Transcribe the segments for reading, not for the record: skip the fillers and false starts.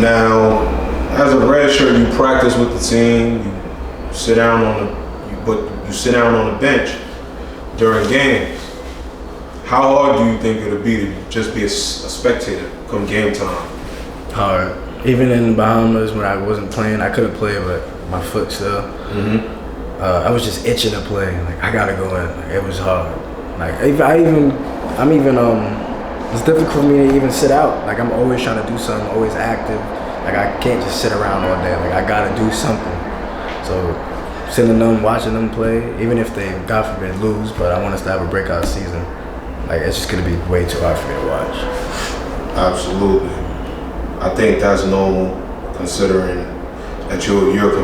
Now, as a redshirt, you practice with the team. You sit down on you sit down on the bench during games. How hard do you think it'll be to just be a spectator come game time? Hard. Even in the Bahamas when I wasn't playing, I could have played, but my foot still. I was just itching to play. Like I gotta go in. Like, it was hard. Like it's difficult for me to even sit out. Like I'm always trying to do something, always active. Like I can't just sit around all day. Like I gotta do something. So sitting them, watching them play, even if they, God forbid, lose, but I want us to have a breakout season. Like it's just gonna be way too hard for me to watch. Absolutely. I think that's normal, considering that you're a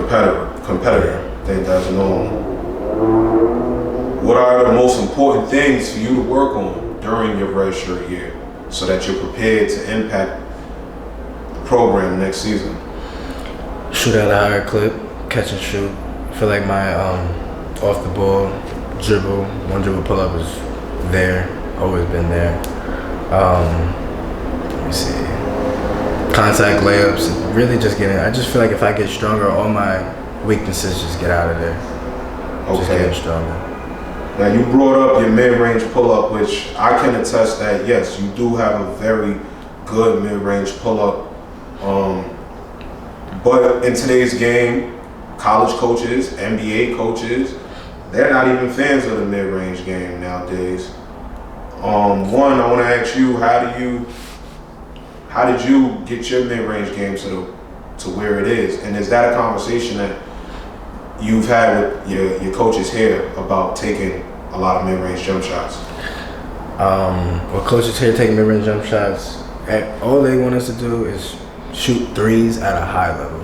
competitor. I think that's normal. What are the most important things for you to work on during your redshirt year so that you're prepared to impact the program next season? Shoot at a higher clip, catch and shoot. I feel like my off the ball dribble, one dribble pull up is there, always been there. Let me see. Contact layups, really just I just feel like if I get stronger, all my weaknesses just get out of there. Okay. Just getting stronger. Now you brought up your mid-range pull-up, which I can attest that yes, you do have a very good mid-range pull-up. But in today's game, college coaches, NBA coaches, they're not even fans of the mid-range game nowadays. One, I want to ask you, how did you get your mid-range game to where it is? And is that a conversation that you've had with your coaches here about taking a lot of mid-range jump shots? Well, coaches here taking mid-range jump shots, all they want us to do is shoot threes at a high level.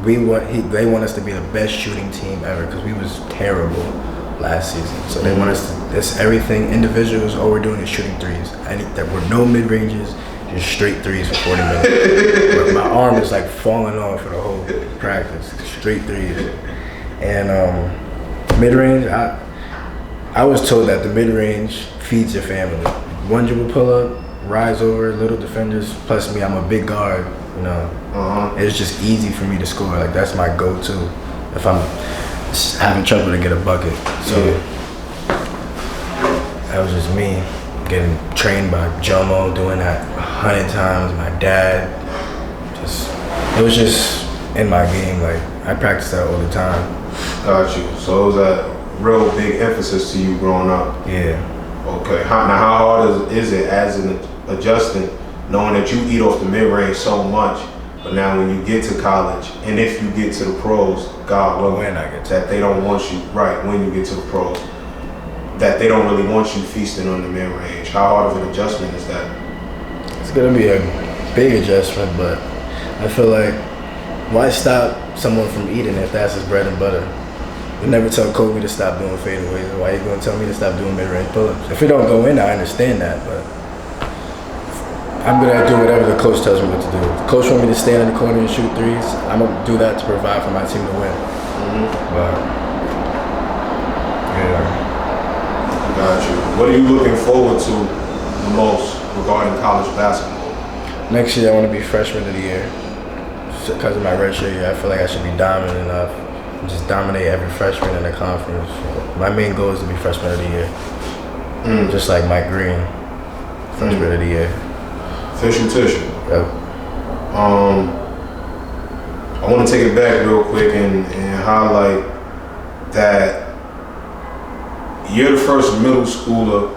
They want us to be the best shooting team ever because we was terrible last season. So they want us to, it's everything, individuals, all we're doing is shooting threes. There were no mid-ranges, just straight threes for 40 minutes. My arm is like falling off for the whole practice, straight threes. And mid-range, I was told that the mid-range feeds your family. One dribble pull-up, rise over, little defenders, plus me, I'm a big guard, you know. It's just easy for me to score. Like that's my go-to if I'm having trouble to get a bucket. So that was just me getting trained by Jomo, doing that 100 times. My dad, it was just in my game. Like I practiced that all the time. Got you. So it was a real big emphasis to you growing up. Yeah. Okay. Now how hard is it as an adjusting, knowing that you eat off the mid-range so much, but now when you get to college, and if you get to the pros, God willing, that they don't want you, right, when you get to the pros, that they don't really want you feasting on the mid-range. How hard of an adjustment is that? It's gonna be a big adjustment, but I feel like, why stop someone from eating if that's his bread and butter? You never tell Kobe to stop doing fadeaways. Why are you gonna tell me to stop doing mid-range pull-ups? If it don't go in, I understand that, but I'm gonna do whatever the coach tells me what to do. If the coach wants me to stand in the corner and shoot threes, I'm gonna do that to provide for my team to win. But yeah. Got you. What are you looking forward to the most regarding college basketball? Next year I want to be freshman of the year. Because of my redshirt year, I feel like I should be dominant enough. Just dominate every freshman in the conference. My main goal is to be freshman of the year. Just like Mike Green, freshman of the year. Official tissue. Yep. I want to take it back real quick and highlight that you're the first middle schooler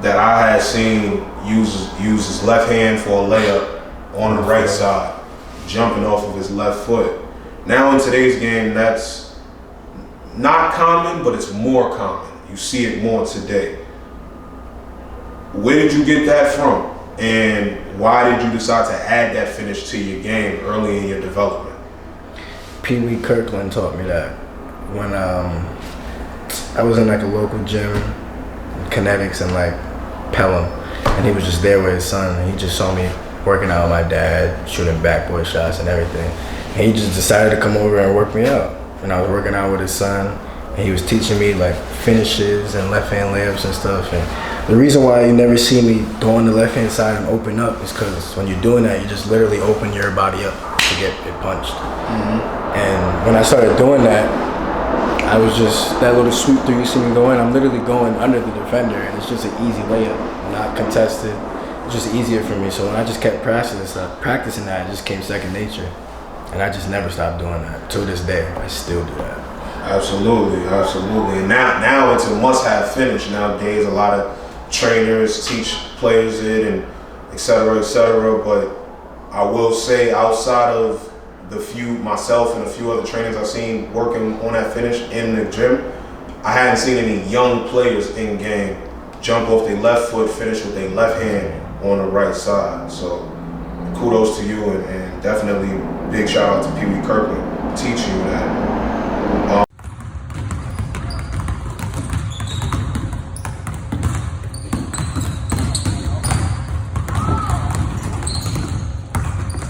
that I had seen use his left hand for a layup on the right side, jumping off of his left foot. Now in today's game, that's not common, but it's more common. You see it more today. Where did you get that from? And why did you decide to add that finish to your game early in your development? Pee Wee Kirkland taught me that. When I was in like a local gym, Kinetics in like Pelham, and he was just there with his son, and he just saw me working out with my dad, shooting backboard shots and everything. And he just decided to come over and work me out. And I was working out with his son, and he was teaching me like finishes and left hand layups and stuff. And the reason why you never see me go on the left hand side and open up is because when you're doing that, you just literally open your body up to get it punched. And when I started doing that, I was just, that little sweep through you see me going, I'm literally going under the defender, and it's just an easy layup, not contested. It's just easier for me. So when I just kept practicing that, it just came second nature. And I just never stopped doing that. To this day, I still do that. Absolutely. And now it's a must-have finish. Nowadays, a lot of trainers teach players it and et cetera, but I will say outside of myself and a few other trainers I've seen working on that finish in the gym, I hadn't seen any young players in game jump off their left foot, finish with their left hand on the right side. So kudos to you, and definitely big shout out to Pee Wee Kirkland teaching you that.